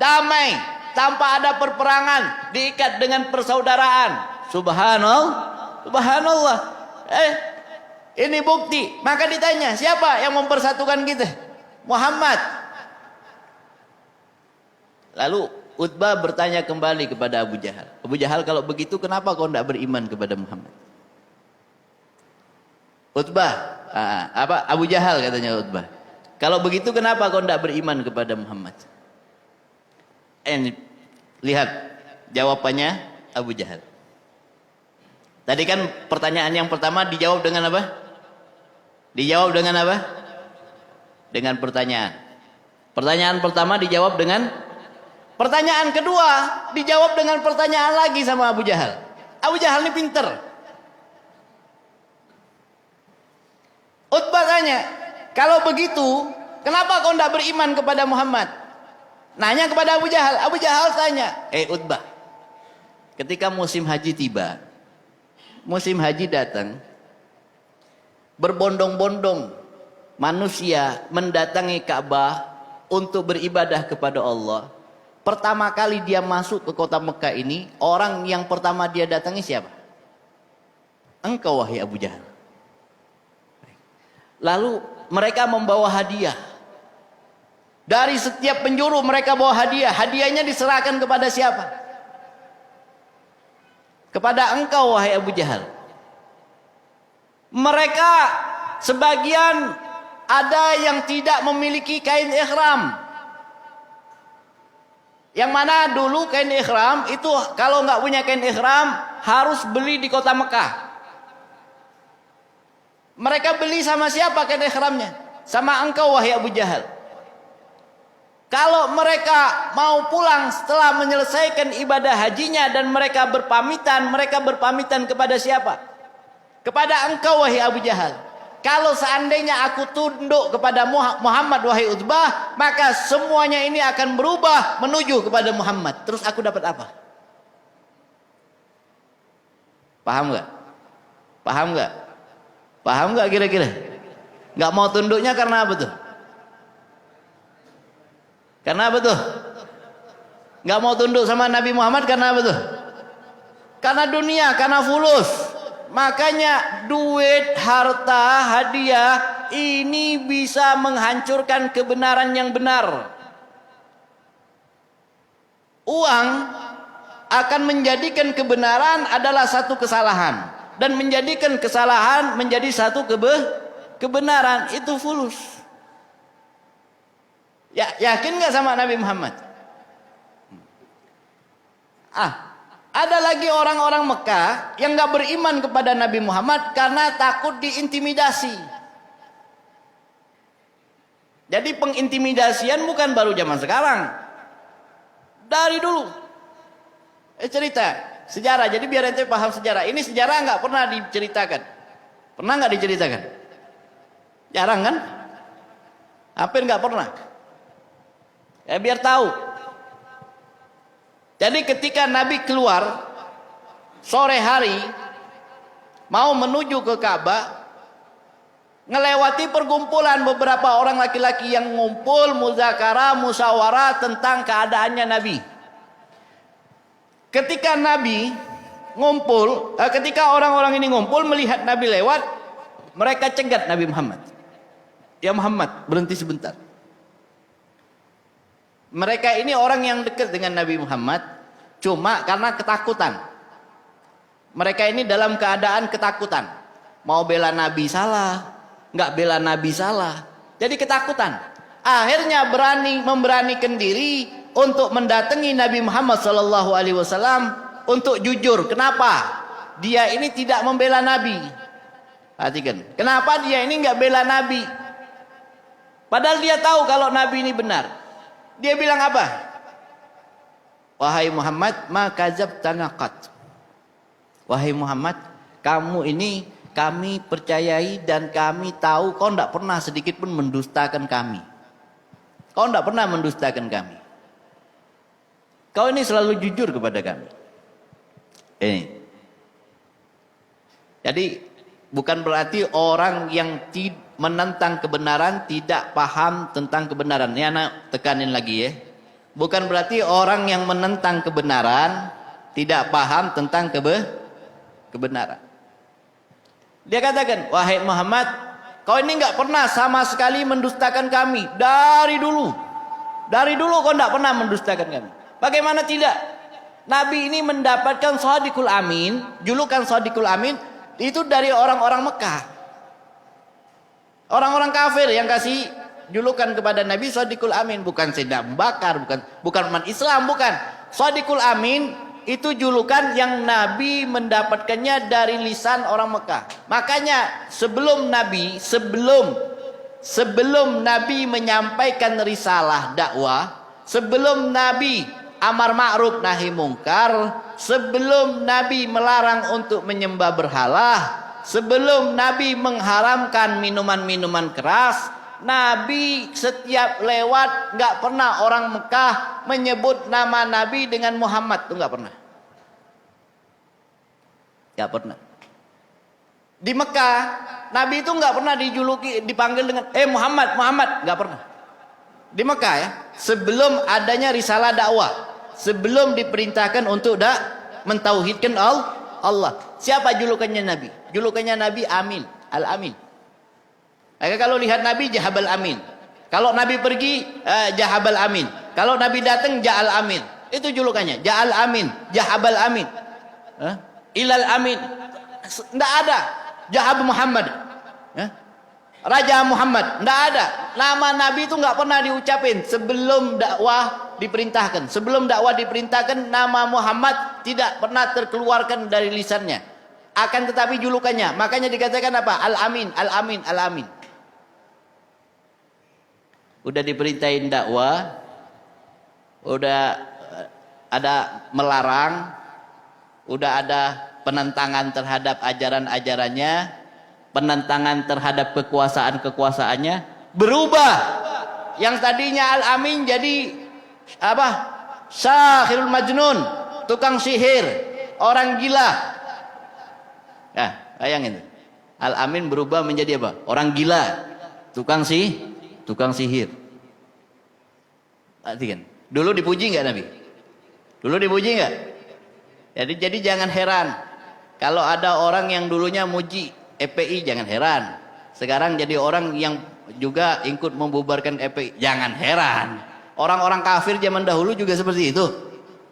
Damai tanpa ada perperangan, diikat dengan persaudaraan. Subhanallah. Ini bukti. Maka ditanya, siapa yang mempersatukan kita? Muhammad. Lalu Utbah bertanya kembali kepada Abu Jahal. Abu Jahal, kalau begitu kenapa kau tidak beriman kepada Muhammad? Utbah, Abu Jahal katanya Utbah. Kalau begitu kenapa kau tidak beriman kepada Muhammad? Lihat jawabannya Abu Jahal. Tadi kan pertanyaan yang pertama dijawab dengan apa? Dijawab dengan apa? Dengan pertanyaan. Pertanyaan pertama dijawab dengan pertanyaan kedua, dijawab dengan pertanyaan lagi sama Abu Jahal. Abu Jahal ini pinter. Utbah tanya, kalau begitu, kenapa kau tidak beriman kepada Muhammad? Nanya kepada Abu Jahal. Abu Jahal tanya, Utbah, ketika musim haji tiba, musim haji datang, berbondong-bondong manusia mendatangi Ka'bah untuk beribadah kepada Allah. Pertama kali dia masuk ke kota Mekah ini, orang yang pertama dia datangi siapa? Engkau, wahai Abu Jahal. Lalu mereka membawa hadiah. Dari setiap penjuru mereka bawa hadiah. Hadiahnya diserahkan kepada siapa? Kepada engkau, wahai Abu Jahal. Mereka sebagian ada yang tidak memiliki kain ihram. Yang mana dulu kain ihram itu kalau nggak punya kain ihram harus beli di kota Mekah. Mereka beli sama siapa kain ihramnya? Sama engkau, wahai Abu Jahal. Kalau mereka mau pulang setelah menyelesaikan ibadah hajinya dan mereka berpamitan kepada siapa? Kepada engkau, wahai Abu Jahal. Kalau seandainya aku tunduk kepada Muhammad, wahai Utbah, maka semuanya ini akan berubah menuju kepada Muhammad. Terus aku dapat apa? Paham nggak? Paham nggak? Paham nggak kira-kira? Nggak mau tunduknya karena apa tuh? Karena apa tuh? Nggak mau tunduk sama Nabi Muhammad karena apa tuh? Karena dunia, karena fulus. Makanya duit, harta, hadiah ini bisa menghancurkan kebenaran yang benar. Uang akan menjadikan kebenaran adalah satu kesalahan, dan menjadikan kesalahan menjadi satu kebenaran. Itu fulus. Ya, yakin nggak sama Nabi Muhammad? Ada lagi orang-orang Mekah yang nggak beriman kepada Nabi Muhammad karena takut diintimidasi. Jadi pengintimidasian bukan baru zaman sekarang, dari dulu. Cerita sejarah. Jadi biar ente paham sejarah. Ini sejarah nggak pernah diceritakan. Pernah nggak diceritakan? Jarang kan? Hampir nggak pernah. Ya biar tahu. Jadi ketika Nabi keluar sore hari mau menuju ke Ka'bah, ngelewati perkumpulan beberapa orang laki-laki yang ngumpul muzakarah, musyawarah tentang keadaannya Nabi. Ketika Nabi ngumpul, ketika orang-orang ini ngumpul melihat Nabi lewat, mereka cegat Nabi Muhammad. Ya Muhammad, berhenti sebentar. Mereka ini orang yang dekat dengan Nabi Muhammad, cuma karena ketakutan. Mereka ini dalam keadaan ketakutan. Mau bela Nabi salah, nggak bela Nabi salah. Jadi ketakutan. Akhirnya memberanikan diri untuk mendatangi Nabi Muhammad SAW untuk jujur. Kenapa? Dia ini tidak membela Nabi. Perhatikan. Kenapa dia ini nggak bela Nabi? Padahal dia tahu kalau Nabi ini benar. Dia bilang apa? Wahai Muhammad, ma kadzabtana qat. Wahai Muhammad, Kamu ini kami percayai dan kami tahu kau tidak pernah sedikit pun mendustakan kami. Kau tidak pernah mendustakan kami. Kau ini selalu jujur kepada kami. Ini. Jadi bukan berarti orang yang menentang kebenaran tidak paham tentang kebenaran. Ini anak tekanin lagi ya. Bukan berarti orang yang menentang kebenaran tidak paham tentang kebenaran. Dia katakan, wahai Muhammad, kau ini enggak pernah sama sekali mendustakan kami. Dari dulu. Dari dulu kau enggak pernah mendustakan kami. Bagaimana tidak? Nabi ini mendapatkan Shadiqul Amin, julukan Shadiqul Amin, itu dari orang-orang Mekah. Orang-orang kafir yang kasih julukan kepada Nabi Shadiqul Amin, bukan Sayyidina Abu Bakar, bukan umat Islam, bukan. Shadiqul Amin itu julukan yang Nabi mendapatkannya dari lisan orang Mekah. Makanya sebelum Nabi menyampaikan risalah dakwah, sebelum Nabi amar ma'ruf nahi mungkar, sebelum Nabi melarang untuk menyembah berhala, sebelum Nabi mengharamkan minuman-minuman keras, Nabi setiap lewat nggak pernah orang Mekah menyebut nama Nabi dengan Muhammad, tuh nggak pernah. Nggak pernah. Di Mekah Nabi itu nggak pernah dipanggil dengan Muhammad, nggak pernah. Di Mekah ya, sebelum adanya risalah dakwah, sebelum diperintahkan untuk mentauhidkan Allah. Siapa julukannya Nabi? Julukannya Nabi Amin, Al-Amin. Kalau lihat Nabi Jahabal Amin. Kalau Nabi pergi Jahabal Amin. Kalau Nabi datang Ja'al Amin. Itu julukannya, Ja'al Amin, Jahabal Amin. Ilal Amin. Tidak ada Jahab Muhammad. Raja Muhammad, tidak ada. Nama Nabi itu nggak pernah diucapin sebelum dakwah diperintahkan. Sebelum dakwah diperintahkan, nama Muhammad tidak pernah terkeluarkan dari lisannya. Akan tetapi julukannya, makanya dikatakan apa? Al-Amin, Al-Amin, Al-Amin. Udah diperintahin dakwah, udah ada melarang, udah ada penentangan terhadap ajaran-ajarannya, penentangan terhadap kekuasaan-kekuasaannya, berubah. Yang tadinya Al-Amin jadi apa? Sahirul Majnun, tukang sihir, orang gila. Ya, bayangin. Al-Amin berubah menjadi apa? Orang gila, tukang sihir. Perhatikan. Dulu dipuji nggak Nabi? Dulu dipuji nggak? Jadi jangan heran kalau ada orang yang dulunya muji EPI, jangan heran. Sekarang jadi orang yang juga ikut membubarkan EPI, jangan heran. Orang-orang kafir zaman dahulu juga seperti itu.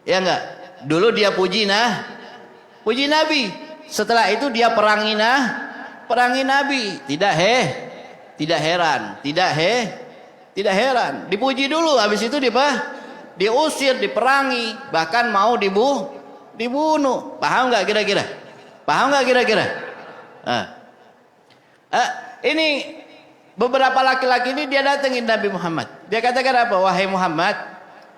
Ya enggak? Dulu dia puji Nabi. Setelah itu dia perangi Nabi. Tidak heran. Dipuji dulu, habis itu diusir, diperangi, bahkan mau dibunuh. Paham nggak kira-kira? Ini beberapa laki-laki ini dia datengin Nabi Muhammad. Dia katakan apa? Wahai Muhammad,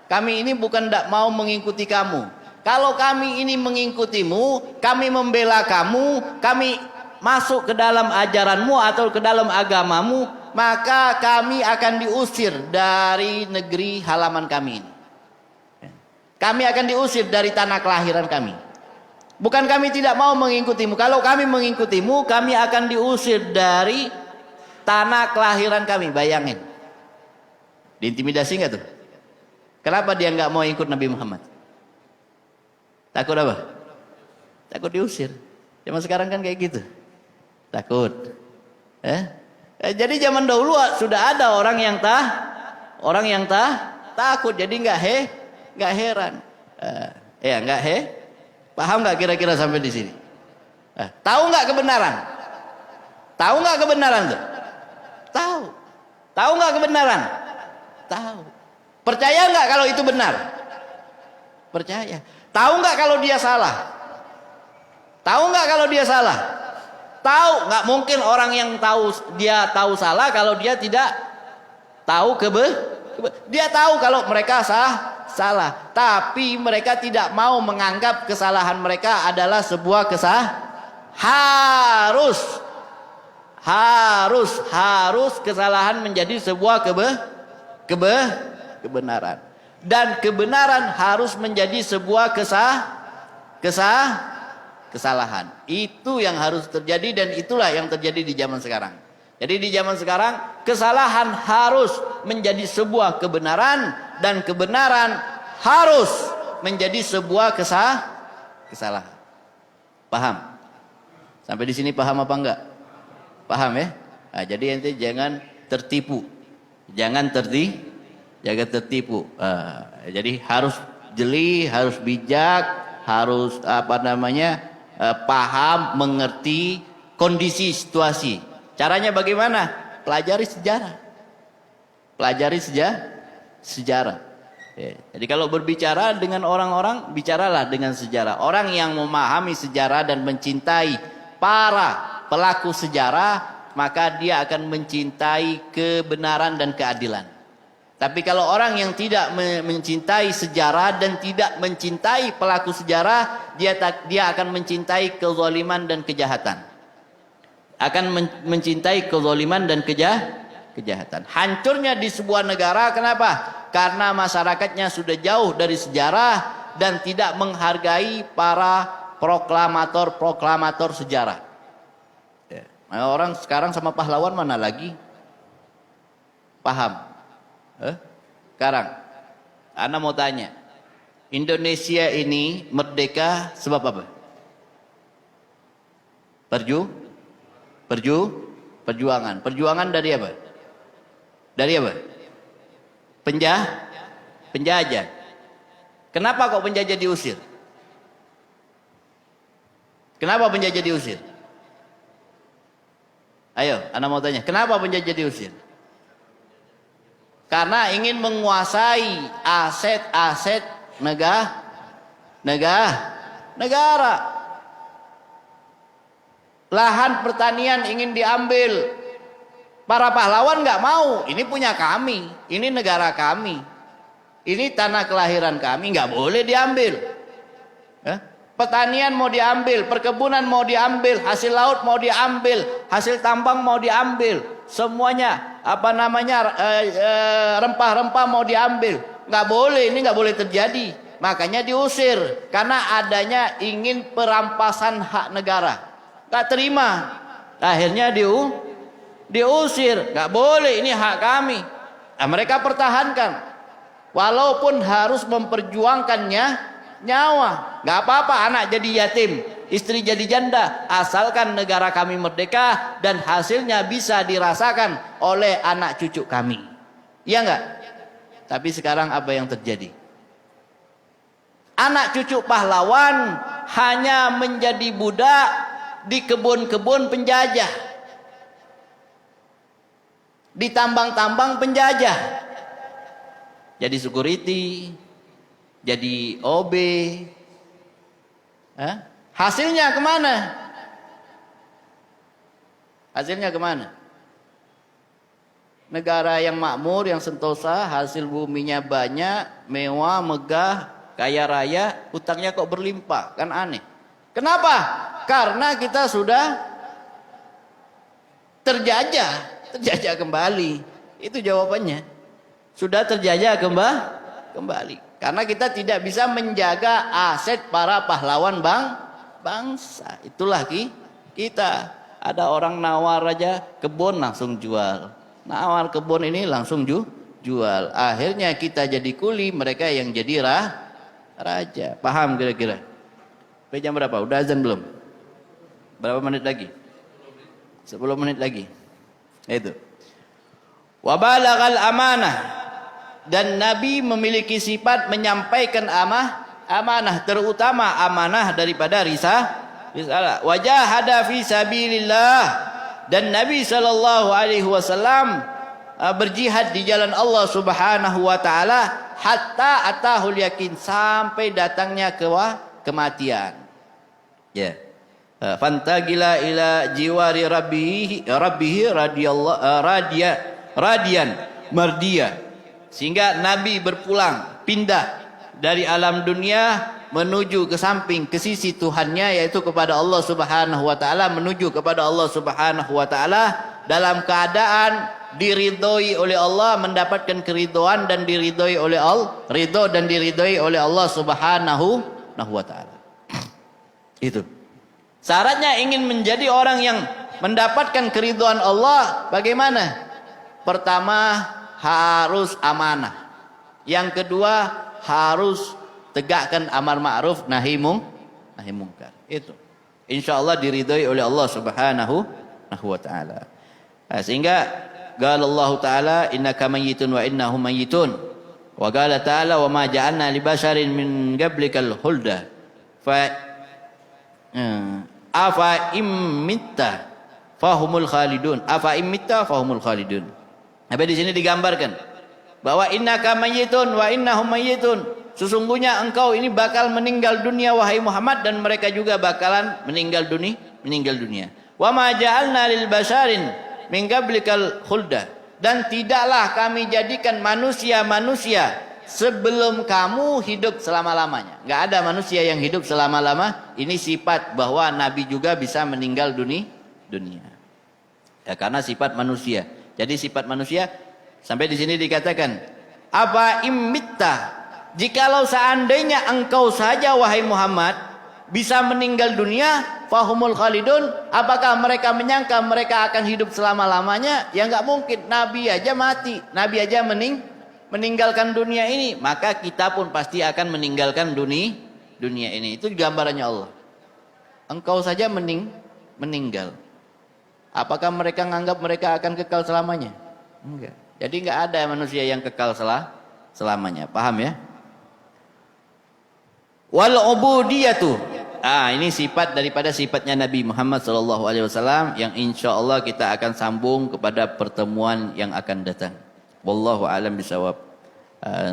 kami ini bukan tidak mau mengikuti kamu. Kalau kami ini mengikutimu, kami membela kamu, kami masuk ke dalam ajaranmu atau ke dalam agamamu, maka kami akan diusir dari negeri halaman kami ini. Kami akan diusir dari tanah kelahiran kami. Bukan kami tidak mau mengikutimu. Kalau kami mengikutimu, kami akan diusir dari tanah kelahiran kami. Bayangin. Diintimidasi nggak tuh? Kenapa dia nggak mau ikut Nabi Muhammad? Takut apa? Takut diusir. Zaman sekarang kan kayak gitu. Takut. Jadi zaman dahulu sudah ada orang yang takut. Jadi nggak heran. Paham nggak kira-kira sampai di sini? Tahu nggak kebenaran? Tahu nggak kebenaran tuh? Tahu. Tahu nggak kebenaran? Tahu. Percaya nggak kalau itu benar? Percaya. Tahu nggak kalau dia salah? Tahu nggak kalau dia salah? Tahu. Nggak mungkin orang yang dia tahu salah kalau dia tidak tahu dia tahu kalau mereka salah, tapi mereka tidak mau menganggap kesalahan mereka adalah sebuah harus kesalahan menjadi sebuah kebenaran, dan kebenaran harus menjadi sebuah kesalahan. Itu yang harus terjadi, dan itulah yang terjadi di zaman sekarang. Jadi di zaman sekarang kesalahan harus menjadi sebuah kebenaran, dan kebenaran harus menjadi sebuah kesalahan. Paham? Sampai di sini paham apa enggak? Paham ya? Nah, jadi ente jangan tertipu. Jangan tertipu. Jadi harus jeli, harus bijak, harus paham, mengerti kondisi situasi. Caranya bagaimana? Pelajari sejarah. Pelajari sejarah. Ya. Jadi kalau berbicara dengan orang-orang, bicaralah dengan sejarah. Orang yang memahami sejarah dan mencintai para pelaku sejarah, maka dia akan mencintai kebenaran dan keadilan. Tapi kalau orang yang tidak mencintai sejarah dan tidak mencintai pelaku sejarah, dia akan mencintai kezaliman dan kejahatan. Akan mencintai kezaliman dan kejahatan. Hancurnya di sebuah negara, kenapa? Karena masyarakatnya sudah jauh dari sejarah dan tidak menghargai para proklamator sejarah. Ya. Nah, orang sekarang sama pahlawan mana lagi? Paham? Sekarang, Ana mau tanya, Indonesia ini merdeka sebab apa? Perjuangan. Perjuangan dari apa? Dari apa? Penjajah. Kenapa kok penjajah diusir? Kenapa penjajah diusir? Ayo, Ana mau tanya, kenapa penjajah diusir? Karena ingin menguasai aset-aset negara. Lahan pertanian ingin diambil. Para pahlawan nggak mau, ini punya kami, ini negara kami, ini tanah kelahiran kami, nggak boleh diambil. Pertanian mau diambil, perkebunan mau diambil, hasil laut mau diambil, hasil tambang mau diambil, semuanya rempah-rempah mau diambil, nggak boleh, ini nggak boleh terjadi. Makanya diusir karena adanya ingin perampasan hak negara, nggak terima, akhirnya diusir, nggak boleh, ini hak kami. Nah, mereka pertahankan, walaupun harus memperjuangkannya nyawa. Nggak apa-apa anak jadi yatim, istri jadi janda, asalkan negara kami merdeka dan hasilnya bisa dirasakan oleh anak cucu kami. Iya nggak? Tapi sekarang apa yang terjadi? Anak cucu pahlawan hanya menjadi budak di kebun-kebun penjajah, di tambang-tambang penjajah, jadi security, jadi OB. Hasilnya kemana? Hasilnya kemana? Negara yang makmur, yang sentosa, hasil buminya banyak, mewah, megah, kaya raya, utangnya kok berlimpah, kan aneh. Kenapa? Karena kita sudah terjajah kembali. Itu jawabannya. Sudah terjajah kembali. Karena kita tidak bisa menjaga aset para pahlawan bangsa. Itulah kita. Ada orang nawar aja kebun langsung jual. Nawar kebun ini langsung jual. Akhirnya kita jadi kuli, mereka yang jadi raja. Paham kira-kira? Jam berapa? Udah azan belum? Berapa menit lagi? 10 menit lagi. Itu. Wa balagal amanah, dan Nabi memiliki sifat menyampaikan amanah, terutama amanah daripada risalah. Wa jahada fi sabilillah, dan Nabi sallallahu alaihi wasallam berjihad di jalan Allah Subhanahu wa taala hatta atahul yakin, sampai datangnya kematian. Ya. Fantagila ila jiwari rabbihi radiyan mardiya, sehingga Nabi berpulang, pindah dari alam dunia menuju ke samping, ke sisi Tuhannya, yaitu kepada Allah Subhanahu wa taala, menuju kepada Allah Subhanahu wa taala dalam keadaan diridhoi oleh Allah, mendapatkan keridhaan dan diridhoi oleh Allah, ridho dan diridhoi oleh Allah Subhanahu wa taala. Itu. Syaratnya ingin menjadi orang yang mendapatkan keridhaan Allah bagaimana? Pertama, harus amanah. Yang kedua, harus tegakkan amar ma'ruf nahi mungkar. Itu. Insyaallah diridhoi oleh Allah Subhanahu wa taala. Sehingga qala Allah taala innaka mayyitun wa innahum mayyitun. Wa qala ta'ala wa ma ja'alna li basharin min qablikal khulda. Fa afa immitta fahumul khalidun. Afa immitta fahumul khalidun. Sampai di sini digambarkan bahwa innaka mayyitun wa innahum mayyitun. Sesungguhnya engkau ini bakal meninggal dunia wahai Muhammad, dan mereka juga bakalan meninggal dunia. Wa ma ja'alna lil basharin min qablikal khulda. Dan tidaklah kami jadikan manusia sebelum kamu hidup selama-lamanya. Enggak ada manusia yang hidup selama-lama. Ini sifat bahwa nabi juga bisa meninggal dunia. Ya, karena sifat manusia. Jadi sifat manusia sampai di sini dikatakan, apa immitta, jikalau seandainya engkau saja wahai Muhammad bisa meninggal dunia, fahumul khalidun, apakah mereka menyangka mereka akan hidup selama-lamanya? Ya enggak mungkin. Nabi aja mati, Nabi aja meninggalkan dunia ini, maka kita pun pasti akan meninggalkan dunia ini. Itu gambarannya Allah. Engkau saja meninggal, apakah mereka menganggap mereka akan kekal selamanya? Enggak. Jadi enggak ada manusia yang kekal selamanya. Paham ya? Wal ubudiyatu. Ini sifat daripada sifatnya Nabi Muhammad SAW yang insyaallah kita akan sambung kepada pertemuan yang akan datang. Wallahu a'lam bishawab.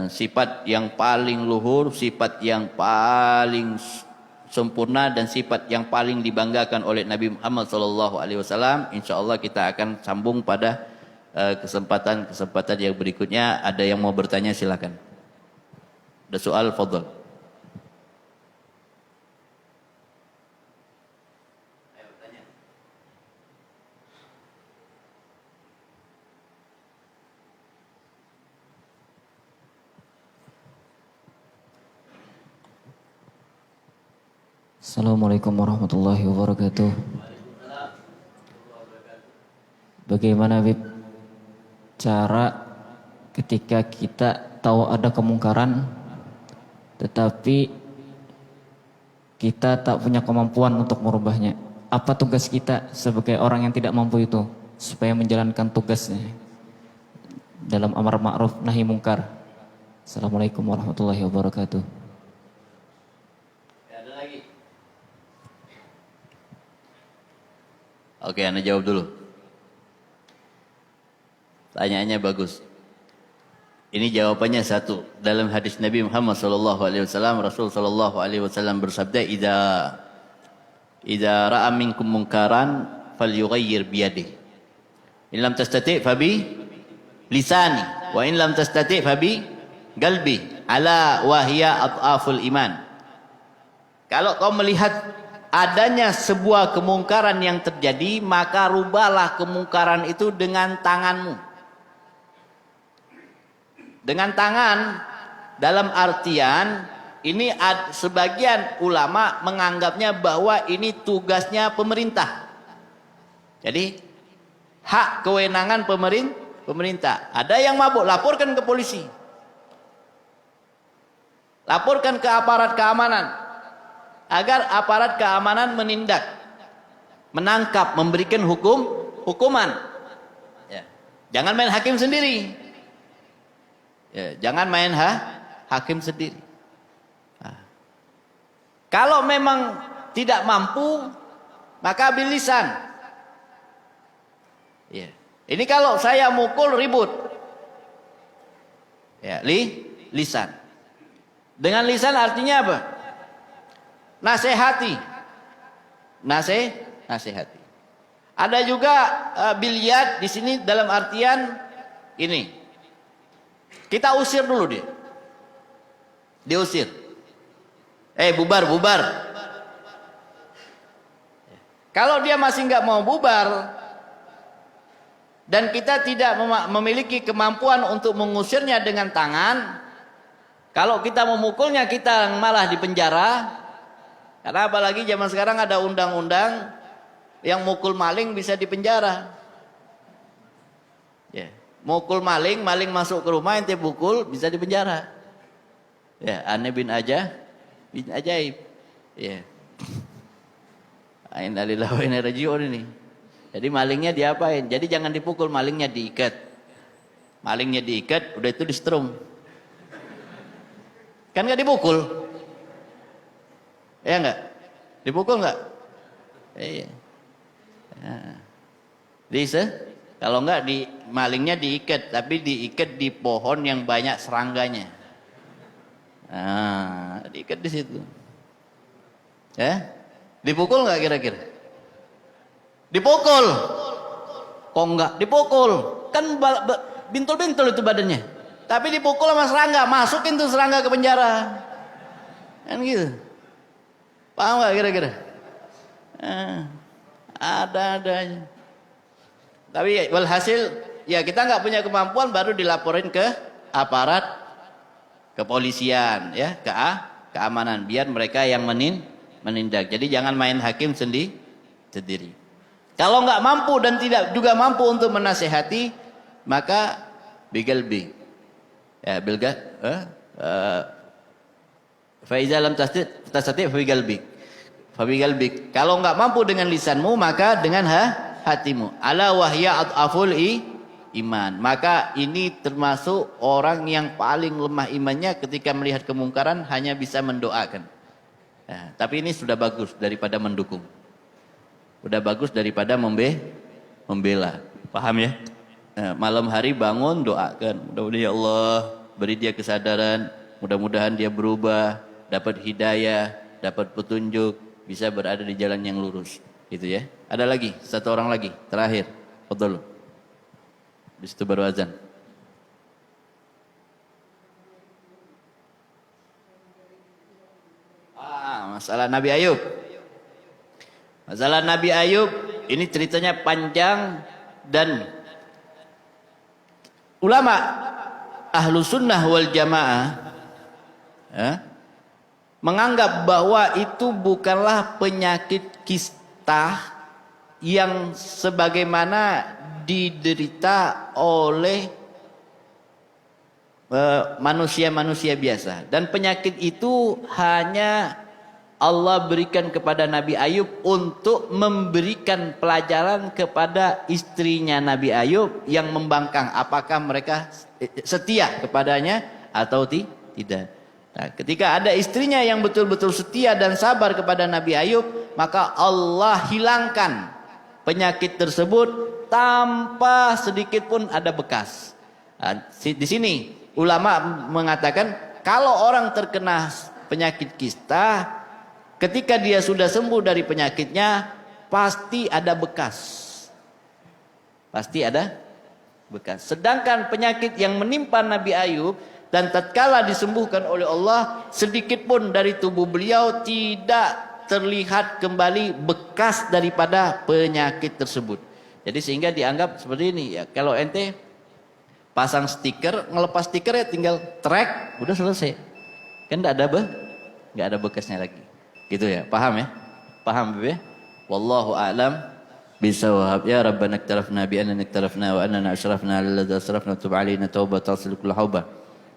Sifat yang paling luhur, sifat yang paling sempurna, dan sifat yang paling dibanggakan oleh Nabi Muhammad SAW. Insyaallah kita akan sambung pada kesempatan yang berikutnya. Ada yang mau bertanya silakan. Ada soal, fadhal. Assalamualaikum warahmatullahi wabarakatuh. Bagaimana Bib cara ketika kita tahu ada kemungkaran tetapi kita tak punya kemampuan untuk merubahnya? Apa tugas kita sebagai orang yang tidak mampu itu supaya menjalankan tugasnya dalam amar ma'ruf nahi mungkar? Assalamualaikum warahmatullahi wabarakatuh. Oke, Anda jawab dulu. Tanyaannya bagus. Ini jawabannya satu. Dalam hadis Nabi Muhammad SAW, Rasul SAW bersabda, "Idza ra'a minkum munkaran falyughayyir biyadihi. In lam tastati' fabi lisani, wa in lam tastati' fabi qalbi. Ala wa hiya adhaful iman." Kalau kau melihat adanya sebuah kemungkaran yang terjadi, maka rubahlah kemungkaran itu dengan tanganmu. Dengan tangan dalam artian ini sebagian ulama menganggapnya bahwa ini tugasnya pemerintah. Jadi hak kewenangan pemerintah. Ada yang mabuk, laporkan ke polisi. Laporkan ke aparat keamanan, agar aparat keamanan menindak, menangkap, memberikan hukuman. Ya. Jangan main hakim sendiri. Ya, jangan main hakim sendiri. Nah. Kalau memang tidak mampu, maka bil lisan. Ya. Ini kalau saya mukul ribut. Ya, lisan. Dengan lisan artinya apa? Nasihati. Nasihati. Ada juga bilyad di sini dalam artian ini. Kita usir dulu dia. Diusir. Bubar, bubar. Kalau dia masih nggak mau bubar dan kita tidak memiliki kemampuan untuk mengusirnya dengan tangan, kalau kita memukulnya kita malah dipenjara. Karena apalagi zaman sekarang ada undang-undang yang mukul maling bisa dipenjara. Ya, mukul maling, maling masuk ke rumah ente pukul bisa dipenjara. Ya, aneh bin ajaib. Ya. Inna lillahi wa inna ilaihi raji'un ini. Jadi malingnya diapain? Jadi jangan dipukul, malingnya diikat. Malingnya diikat, udah itu disetrum. Kan nggak dipukul? Ya nggak? Dipukul nggak? Iya. Nah. Bisa? Kalau nggak malingnya diikat, tapi diikat di pohon yang banyak serangganya. Nah, diikat di situ. Ya? Dipukul nggak kira-kira? Dipukul. Kok nggak dipukul? Kan bintul-bintul itu badannya. Tapi dipukul sama serangga, masukin tuh serangga ke penjara. Kan gitu. Paham nggak kira-kira? Ada aja. Tapi walhasil ya kita nggak punya kemampuan, baru dilaporin ke aparat kepolisian, ya, keamanan, biar mereka yang menindak. Jadi jangan main hakim sendiri. Kalau nggak mampu dan tidak juga mampu untuk menasehati, maka bigalbi. Ya, bilga. Faiza lam tastati fabigalbik. Kalau nggak mampu dengan lisanmu, maka dengan hatimu. Ala wahya aful iman. Maka ini termasuk orang yang paling lemah imannya ketika melihat kemungkaran hanya bisa mendoakan. Nah, tapi ini sudah bagus daripada mendukung. Sudah bagus daripada membela. Paham ya? Nah, malam hari bangun doakan. Mudah-mudahan ya Allah beri dia kesadaran. Mudah-mudahan dia berubah, dapat hidayah, dapat petunjuk, bisa berada di jalan yang lurus. Gitu ya. Ada lagi, satu orang lagi, terakhir. Fadhol. Di situ baru azan. Masalah Nabi Ayub. Masalah Nabi Ayub ini ceritanya panjang dan ulama ahlu sunnah wal jamaah menganggap bahwa itu bukanlah penyakit kista yang sebagaimana diderita oleh manusia-manusia biasa, dan penyakit itu hanya Allah berikan kepada Nabi Ayub untuk memberikan pelajaran kepada istrinya Nabi Ayub yang membangkang apakah mereka setia kepadanya atau tidak. Nah, ketika ada istrinya yang betul-betul setia dan sabar kepada Nabi Ayub, maka Allah hilangkan penyakit tersebut tanpa sedikit pun ada bekas. Nah, di sini ulama mengatakan kalau orang terkena penyakit kista, ketika dia sudah sembuh dari penyakitnya, pasti ada bekas. Pasti ada bekas. Sedangkan penyakit yang menimpa Nabi Ayub dan tatkala disembuhkan oleh Allah, sedikit pun dari tubuh beliau tidak terlihat kembali bekas daripada penyakit tersebut. Jadi sehingga dianggap seperti ini ya. Kalau ente pasang stiker, ngelepas stiker ya tinggal track, udah selesai. Kan nggak ada bekasnya lagi. Gitu ya, paham ya? Paham Bebe? Wallahu a'lam bisawab. Ya Rabbana iktarafna bi anna iktarafna wa annana ashrafna alladhi asrafna tub alaina tauba tasil kull hauba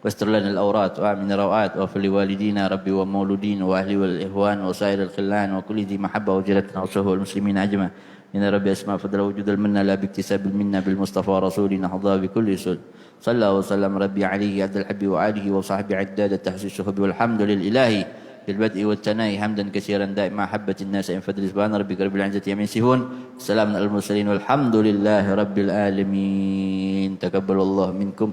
wastur lana al-awrat wa amin rawat wa fil walidina rabbi wa mauludin wa ahli wal ihwan wa sair al-khillan wa kulli dhi mahabba wa jiratna wa sahwa al-muslimin ajma. Inna rabbi asma fadla wujud al-minna la bi iktisabil minna bil mustafa rasulina hadha bi kulli sul. Sallallahu sallam rabbi alaihi adal habbi wa alihi wa sahbihi addad tahsis shuhbi walhamdulillahi بالبدء والثناء حمدا كثيرا دائما محبة الناس إن فضل سبحان ربك رب العزة عما يصفون سلام على المرسلين والحمد لله رب العالمين تقبل الله منكم.